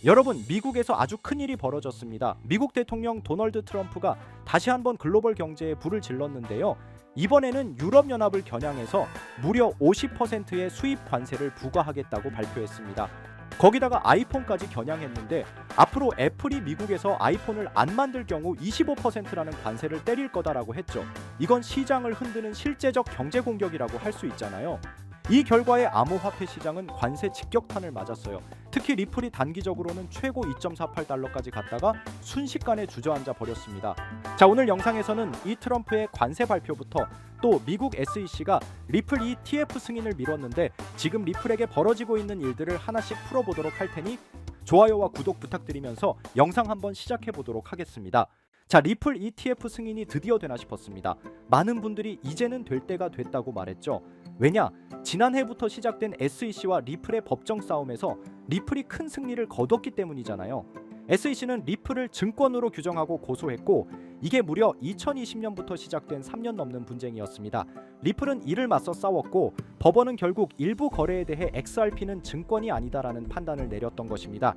여러분, 미국에서 아주 큰일이 벌어졌습니다. 미국 대통령 도널드 트럼프가 다시 한번 글로벌 경제에 불을 질렀는데요. 이번에는 유럽연합을 겨냥해서 무려 50%의 수입 관세를 부과하겠다고 발표했습니다. 거기다가 아이폰까지 겨냥했는데 앞으로 애플이 미국에서 아이폰을 안 만들 경우 25%라는 관세를 때릴 거다라고 했죠. 이건 시장을 흔드는 실제적 경제 공격이라고 할 수 있잖아요. 이 결과에 암호화폐 시장은 관세 직격탄을 맞았어요. 특히 리플이 단기적으로는 최고 2.48달러까지 갔다가 순식간에 주저앉아 버렸습니다. 자, 오늘 영상에서는 이 트럼프의 관세 발표부터 또 미국 SEC가 리플 ETF 승인을 미뤘는데 지금 리플에게 벌어지고 있는 일들을 하나씩 풀어보도록 할 테니 좋아요와 구독 부탁드리면서 영상 한번 시작해 보도록 하겠습니다. 자, 리플 ETF 승인이 드디어 되나 싶었습니다. 많은 분들이 이제는 될 때가 됐다고 말했죠. 왜냐? 지난해부터 시작된 SEC와 리플의 법정 싸움에서 리플이 큰 승리를 거뒀기 때문이잖아요. SEC는 리플을 증권으로 규정하고 고소했고 이게 무려 2020년부터 시작된 3년 넘는 분쟁이었습니다. 리플은 이를 맞서 싸웠고 법원은 결국 일부 거래에 대해 XRP는 증권이 아니다라는 판단을 내렸던 것입니다.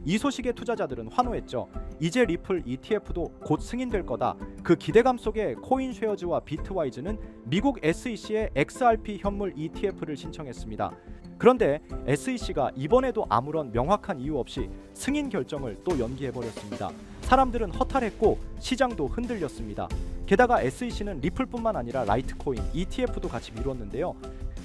이 소식에 투자자들은 환호했죠. 이제 리플 ETF도 곧 승인될 거다. 그 기대감 속에 코인쉐어즈와 비트와이즈는 미국 SEC에 XRP 현물 ETF를 신청했습니다. 그런데 SEC가 이번에도 아무런 명확한 이유 없이 승인 결정을 또 연기해버렸습니다. 사람들은 허탈했고 시장도 흔들렸습니다. 게다가 SEC는 리플뿐만 아니라 라이트코인, ETF도 같이 미뤘는데요.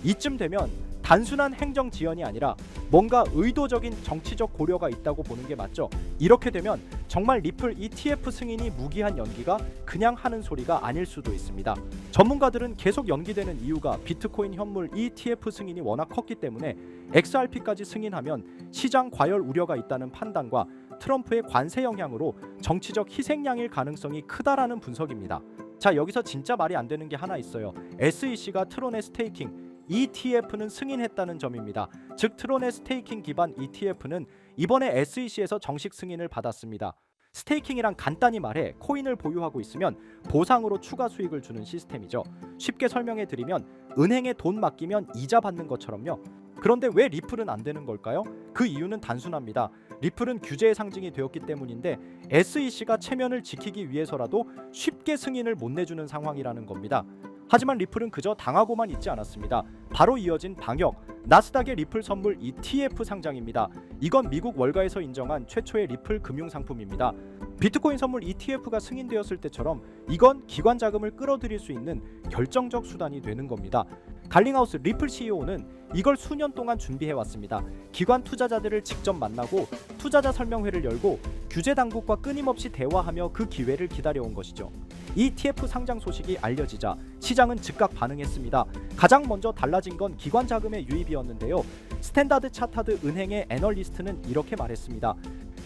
이쯤 되면 단순한 행정 지연이 아니라 뭔가 의도적인 정치적 고려가 있다고 보는 게 맞죠. 이렇게 되면 정말 리플 ETF 승인이 무기한 연기가 그냥 하는 소리가 아닐 수도 있습니다. 전문가들은 계속 연기되는 이유가 비트코인 현물 ETF 승인이 워낙 컸기 때문에 XRP까지 승인하면 시장 과열 우려가 있다는 판단과 트럼프의 관세 영향으로 정치적 희생양일 가능성이 크다라는 분석입니다. 자, 여기서 진짜 말이 안 되는 게 하나 있어요. SEC가 트론의 스테이킹 ETF는 승인했다는 점입니다. 즉 트론의 스테이킹 기반 ETF는 이번에 SEC에서 정식 승인을 받았습니다. 스테이킹이란 간단히 말해 코인을 보유하고 있으면 보상으로 추가 수익을 주는 시스템이죠. 쉽게 설명해 드리면 은행에 돈 맡기면 이자 받는 것처럼요. 그런데 왜 리플은 안 되는 걸까요? 그 이유는 단순합니다. 리플은 규제의 상징이 되었기 때문인데 SEC가 체면을 지키기 위해서라도 쉽게 승인을 못 내주는 상황이라는 겁니다. 하지만 리플은 그저 당하고만 있지 않았습니다. 바로 이어진 방역, 나스닥의 리플 선물 ETF 상장입니다. 이건 미국 월가에서 인정한 최초의 리플 금융상품입니다. 비트코인 선물 ETF가 승인되었을 때처럼 이건 기관 자금을 끌어들일 수 있는 결정적 수단이 되는 겁니다. 갈링하우스 리플 CEO는 이걸 수년 동안 준비해왔습니다. 기관 투자자들을 직접 만나고 투자자 설명회를 열고 규제 당국과 끊임없이 대화하며 그 기회를 기다려온 것이죠. ETF 상장 소식이 알려지자 시장은 즉각 반응했습니다. 가장 먼저 달라진 건 기관 자금의 유입이었는데요. 스탠다드 차타드 은행의 애널리스트는 이렇게 말했습니다.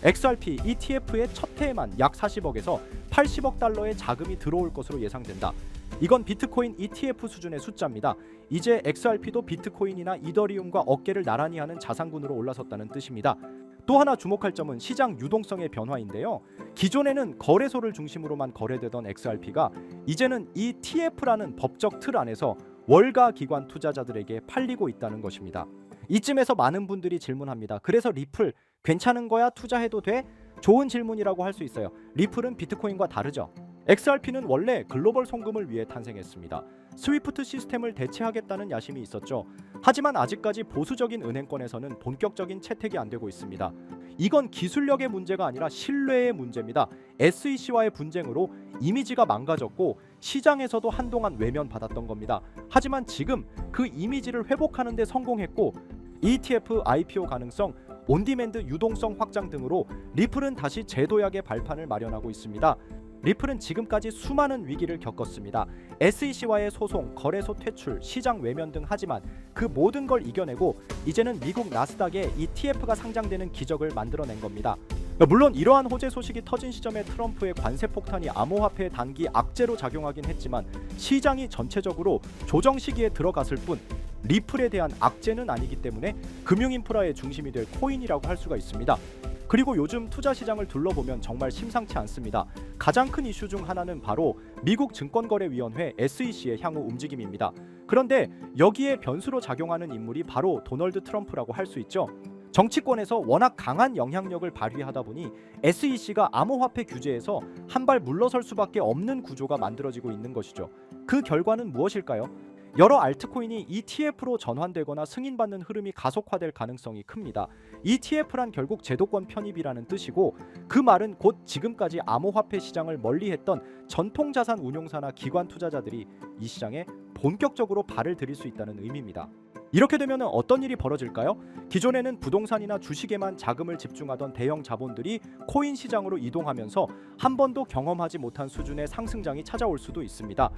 XRP ETF의 첫 해에만 약 40억에서 80억 달러의 자금이 들어올 것으로 예상된다. 이건 비트코인 ETF 수준의 숫자입니다. 이제 XRP도 비트코인이나 이더리움과 어깨를 나란히 하는 자산군으로 올라섰다는 뜻입니다. 또 하나 주목할 점은 시장 유동성의 변화인데요. 기존에는 거래소를 중심으로만 거래되던 XRP가 이제는 ETF라는 법적 틀 안에서 월가 기관 투자자들에게 팔리고 있다는 것입니다. 이쯤에서 많은 분들이 질문합니다. 그래서 리플 괜찮은 거야? 투자해도 돼? 좋은 질문이라고 할 수 있어요. 리플은 비트코인과 다르죠. XRP는 원래 글로벌 송금을 위해 탄생했습니다. 스위프트 시스템을 대체하겠다는 야심이 있었죠. 하지만 아직까지 보수적인 은행권에서는 본격적인 채택이 안 되고 있습니다. 이건 기술력의 문제가 아니라 신뢰의 문제입니다. SEC와의 분쟁으로 이미지가 망가졌고 시장에서도 한동안 외면받았던 겁니다. 하지만 지금 그 이미지를 회복하는 데 성공했고 ETF IPO 가능성, 온디맨드 유동성 확장 등으로 리플은 다시 재도약의 발판을 마련하고 있습니다. 리플은 지금까지 수많은 위기를 겪었습니다. SEC와의 소송, 거래소 퇴출, 시장 외면 등 하지만 그 모든 걸 이겨내고 이제는 미국 나스닥에 ETF가 상장되는 기적을 만들어낸 겁니다. 물론 이러한 호재 소식이 터진 시점에 트럼프의 관세 폭탄이 암호화폐의 단기 악재로 작용하긴 했지만 시장이 전체적으로 조정 시기에 들어갔을 뿐 리플에 대한 악재는 아니기 때문에 금융인프라의 중심이 될 코인이라고 할 수가 있습니다. 그리고 요즘 투자 시장을 둘러보면 정말 심상치 않습니다. 가장 큰 이슈 중 하나는 바로 미국 증권거래위원회 SEC의 향후 움직임입니다. 그런데 여기에 변수로 작용하는 인물이 바로 도널드 트럼프라고 할 수 있죠. 정치권에서 워낙 강한 영향력을 발휘하다 보니 SEC가 암호화폐 규제에서 한 발 물러설 수밖에 없는 구조가 만들어지고 있는 것이죠. 그 결과는 무엇일까요? 여러 알트코인이 ETF로 전환되거나 승인받는 흐름이 가속화될 가능성이 큽니다. ETF란 결국 제도권 편입이라는 뜻이고, 그 말은 곧 지금까지 암호화폐 시장을 멀리했던 전통자산 운용사나 기관 투자자들이 이 시장에 본격적으로 발을 들일 수 있다는 의미입니다. 이렇게 되면 어떤 일이 벌어질까요? 기존에는 부동산이나 주식에만 자금을 집중하던 대형 자본들이 코인 시장으로 이동하면서 한 번도 경험하지 못한 수준의 상승장이 찾아올 수도 있습니다.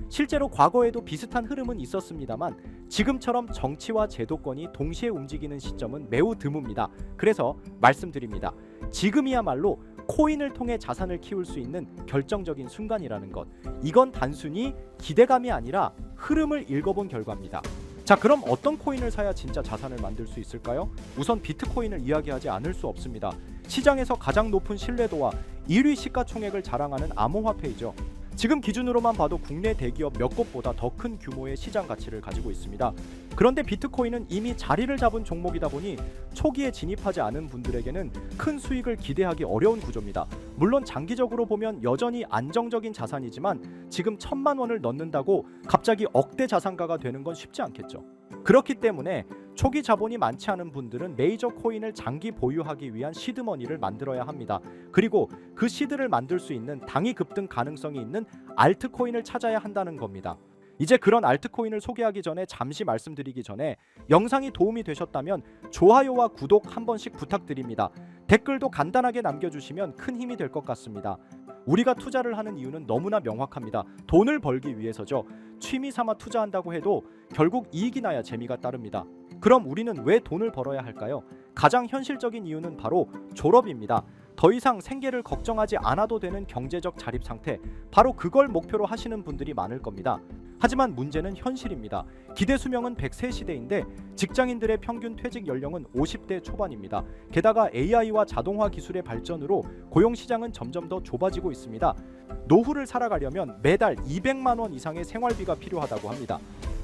실제로 과거에도 비슷한 흐름은 있었습니다만 지금처럼 정치와 제도권이 동시에 움직이는 시점은 매우 드뭅니다. 그래서 말씀드립니다. 지금이야말로 코인을 통해 자산을 키울 수 있는 결정적인 순간이라는 것. 이건 단순히 기대감이 아니라 흐름을 읽어본 결과입니다. 자, 그럼 어떤 코인을 사야 진짜 자산을 만들 수 있을까요? 우선 비트코인을 이야기하지 않을 수 없습니다. 시장에서 가장 높은 신뢰도와 1위 시가총액을 자랑하는 암호화폐이죠. 지금 기준으로만 봐도 국내 대기업 몇 곳보다 더 큰 규모의 시장 가치를 가지고 있습니다. 그런데 비트코인은 이미 자리를 잡은 종목이다 보니 초기에 진입하지 않은 분들에게는 큰 수익을 기대하기 어려운 구조입니다. 물론 장기적으로 보면 여전히 안정적인 자산이지만 지금 1,000만 원을 넣는다고 갑자기 억대 자산가가 되는 건 쉽지 않겠죠. 그렇기 때문에 초기 자본이 많지 않은 분들은 메이저 코인을 장기 보유하기 위한 시드머니를 만들어야 합니다. 그리고 그 시드를 만들 수 있는 당위 급등 가능성이 있는 알트코인을 찾아야 한다는 겁니다. 이제 그런 알트코인을 소개하기 전에 잠시 말씀드리기 전에 영상이 도움이 되셨다면 좋아요와 구독 한 번씩 부탁드립니다. 댓글도 간단하게 남겨주시면 큰 힘이 될 것 같습니다. 우리가 투자를 하는 이유는 너무나 명확합니다. 돈을 벌기 위해서죠. 취미 삼아 투자한다고 해도 결국 이익이 나야 재미가 따릅니다. 그럼 우리는 왜 돈을 벌어야 할까요? 가장 현실적인 이유는 바로 졸업입니다. 더 이상 생계를 걱정하지 않아도 되는 경제적 자립 상태, 바로 그걸 목표로 하시는 분들이 많을 겁니다. 하지만 문제는 현실입니다. 기대 수명은 100세 시대인데 직장인들의 평균 퇴직 연령은 50대 초반입니다. 게다가 AI와 자동화 기술의 발전으로 고용 시장은 점점 더 좁아지고 있습니다. 노후를 살아가려면 매달 200만 원 이상의 생활비가 필요하다고 합니다.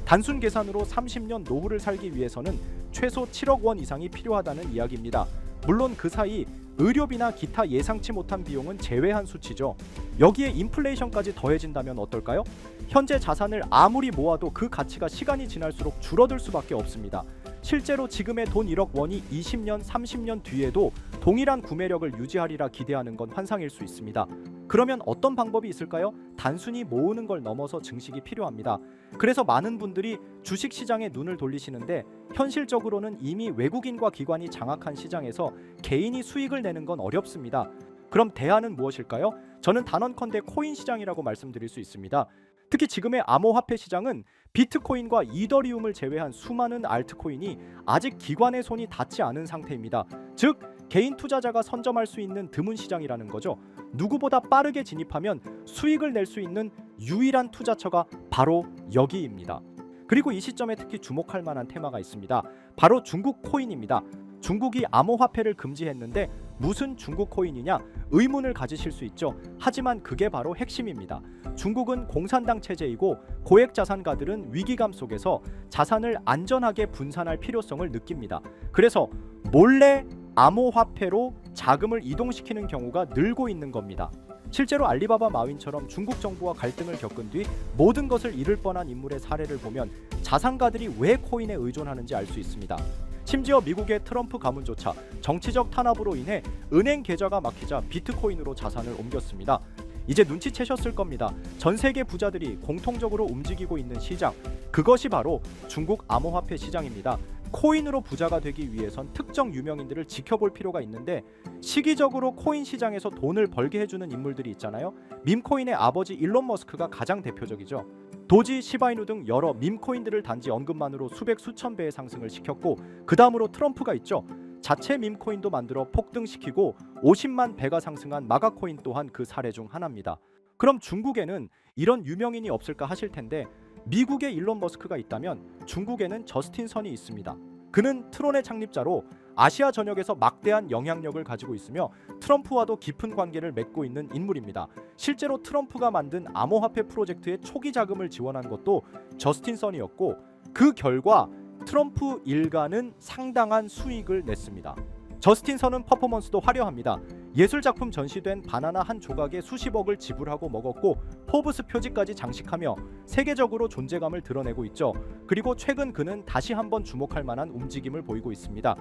단순 계산으로 30년 노후를 살기 위해서는 최소 7억 원 이상이 필요하다는 이야기입니다. 물론 그 사이 의료비나 기타 예상치 못한 비용은 제외한 수치죠. 여기에 인플레이션까지 더해진다면 어떨까요? 현재 자산을 아무리 모아도 그 가치가 시간이 지날수록 줄어들 수밖에 없습니다. 실제로 지금의 돈 1억 원이 20년, 30년 뒤에도 동일한 구매력을 유지하리라 기대하는 건 환상일 수 있습니다. 그러면 어떤 방법이 있을까요? 단순히 모으는 걸 넘어서 증식이 필요합니다. 그래서 많은 분들이 주식 시장에 눈을 돌리시는데 현실적으로는 이미 외국인과 기관이 장악한 시장에서 개인이 수익을 내는 건 어렵습니다. 그럼 대안은 무엇일까요? 저는 단언컨대 코인 시장이라고 말씀드릴 수 있습니다. 특히 지금의 암호화폐 시장은 비트코인과 이더리움을 제외한 수많은 알트코인이 아직 기관의 손이 닿지 않은 상태입니다. 즉 개인 투자자가 선점할 수 있는 드문 시장이라는 거죠. 누구보다 빠르게 진입하면 수익을 낼 수 있는 유일한 투자처가 바로 여기입니다. 그리고 이 시점에 특히 주목할 만한 테마가 있습니다. 바로 중국 코인입니다. 중국이 암호화폐를 금지했는데 무슨 중국 코인이냐 의문을 가지실 수 있죠. 하지만 그게 바로 핵심입니다. 중국은 공산당 체제이고 고액 자산가들은 위기감 속에서 자산을 안전하게 분산할 필요성을 느낍니다. 그래서 몰래 암호화폐로 자금을 이동시키는 경우가 늘고 있는 겁니다. 실제로 알리바바 마윈처럼 중국 정부와 갈등을 겪은 뒤 모든 것을 잃을 뻔한 인물의 사례를 보면 자산가들이 왜 코인에 의존하는지 알 수 있습니다. 심지어 미국의 트럼프 가문조차 정치적 탄압으로 인해 은행 계좌가 막히자 비트코인으로 자산을 옮겼습니다. 이제 눈치채셨을 겁니다. 전 세계 부자들이 공통적으로 움직이고 있는 시장, 그것이 바로 중국 암호화폐 시장입니다. 코인으로 부자가 되기 위해선 특정 유명인들을 지켜볼 필요가 있는데 시기적으로 코인 시장에서 돈을 벌게 해주는 인물들이 있잖아요. 밈코인의 아버지 일론 머스크가 가장 대표적이죠. 도지, 시바이누 등 여러 밈코인들을 단지 언급만으로 수백 수천 배의 상승을 시켰고 그 다음으로 트럼프가 있죠. 자체 밈코인도 만들어 폭등시키고 50만 배가 상승한 마가코인 또한 그 사례 중 하나입니다. 그럼 중국에는 이런 유명인이 없을까 하실 텐데 미국에 일론 머스크가 있다면 중국에는 저스틴 선이 있습니다. 그는 트론의 창립자로 아시아 전역에서 막대한 영향력을 가지고 있으며 트럼프와도 깊은 관계를 맺고 있는 인물입니다. 실제로 트럼프가 만든 암호화폐 프로젝트의 초기 자금을 지원한 것도 저스틴 선이었고 그 결과 트럼프 일가는 상당한 수익을 냈습니다. 저스틴 선은 퍼포먼스도 화려합니다. 예술작품 전시된 바나나 한 조각에 수십억을 지불하고 먹었고 포브스 표지까지 장식하며 세계적으로 존재감을 드러내고 있죠. 그리고 최근 그는 다시 한번 주목할 만한 움직임을 보이고 있습니다.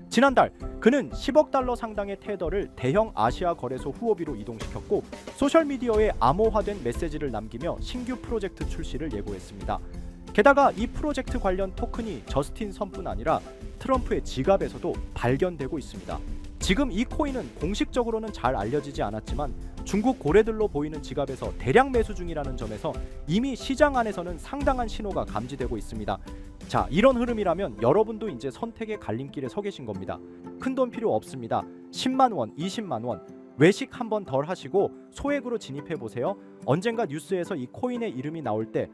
지난달 그는 10억 달러 상당의 테더를 대형 아시아 거래소 후오비로 이동시켰고 소셜미디어에 암호화된 메시지를 남기며 신규 프로젝트 출시를 예고했습니다. 게다가 이 프로젝트 관련 토큰이 저스틴 선뿐 아니라 트럼프의 지갑에서도 발견되고 있습니다. 지금 이 코인은 공식적으로는 잘 알려지지 않았지만 중국 고래들로 보이는 지갑에서 대량 매수 중이라는 점에서 이미 시장 안에서는 상당한 신호가 감지되고 있습니다. 자, 이런 흐름이라면 여러분도 이제 선택의 갈림길에 서 계신 겁니다. 큰돈 필요 없습니다. 10만 원, 20만 원 외식 한 번 덜 하시고 소액으로 진입해 보세요. 언젠가 뉴스에서 이 코인의 이름이 나올 때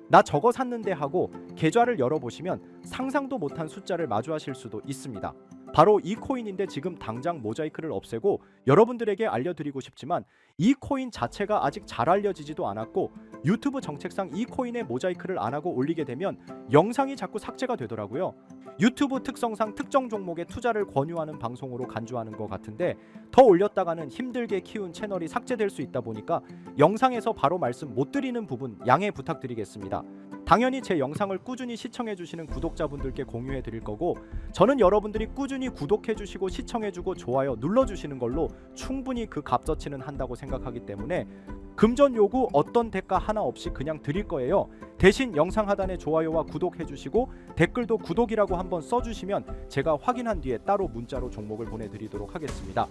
나 저거 샀는데 하고 계좌를 열어보시면 상상도 못한 숫자를 마주하실 수도 있습니다. 바로 이 코인인데 지금 당장 모자이크를 없애고 여러분들에게 알려드리고 싶지만 이 코인 자체가 아직 잘 알려지지도 않았고 유튜브 정책상 이 코인에 모자이크를 안 하고 올리게 되면 영상이 자꾸 삭제가 되더라고요. 유튜브 특성상 특정 종목에 투자를 권유하는 방송으로 간주하는 것 같은데 더 올렸다가는 힘들게 키운 채널이 삭제될 수 있다 보니까 영상에서 바로 말씀 못 드리는 부분 양해 부탁드리겠습니다. 당연히 제 영상을 꾸준히 시청해 주시는 구독자분들께 공유해 드릴 거고 저는 여러분들이 꾸준히 구독해 주시고 시청해 주고 좋아요 눌러 주시는 걸로 충분히 그 값어치는 한다고 생각하기 때문에 금전 요구 어떤 대가 하나 없이 그냥 드릴 거예요. 대신 영상 하단에 좋아요와 구독해 주시고 댓글도 구독이라고 한번 써주시면 제가 확인한 뒤에 따로 문자로 종목을 보내드리도록 하겠습니다.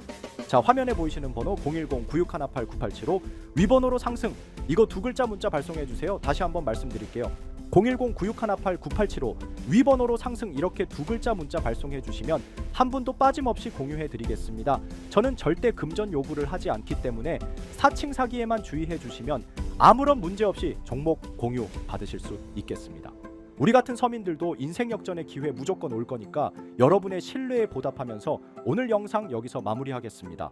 자, 화면에 보이시는 번호 010-9618-9875 위번호로 상승 이거 두 글자 문자 발송해 주세요. 다시 한번 말씀드릴게요. 010-9618-9875 위번호로 상승 이렇게 두 글자 문자 발송해 주시면 한 분도 빠짐없이 공유해 드리겠습니다. 저는 절대 금전 요구를 하지 않기 때문에 사칭 사기에만 주의해 주시면 아무런 문제 없이 종목 공유 받으실 수 있겠습니다. 우리 같은 서민들도 인생 역전의 기회 무조건 올 거니까 여러분의 신뢰에 보답하면서 오늘 영상 여기서 마무리하겠습니다.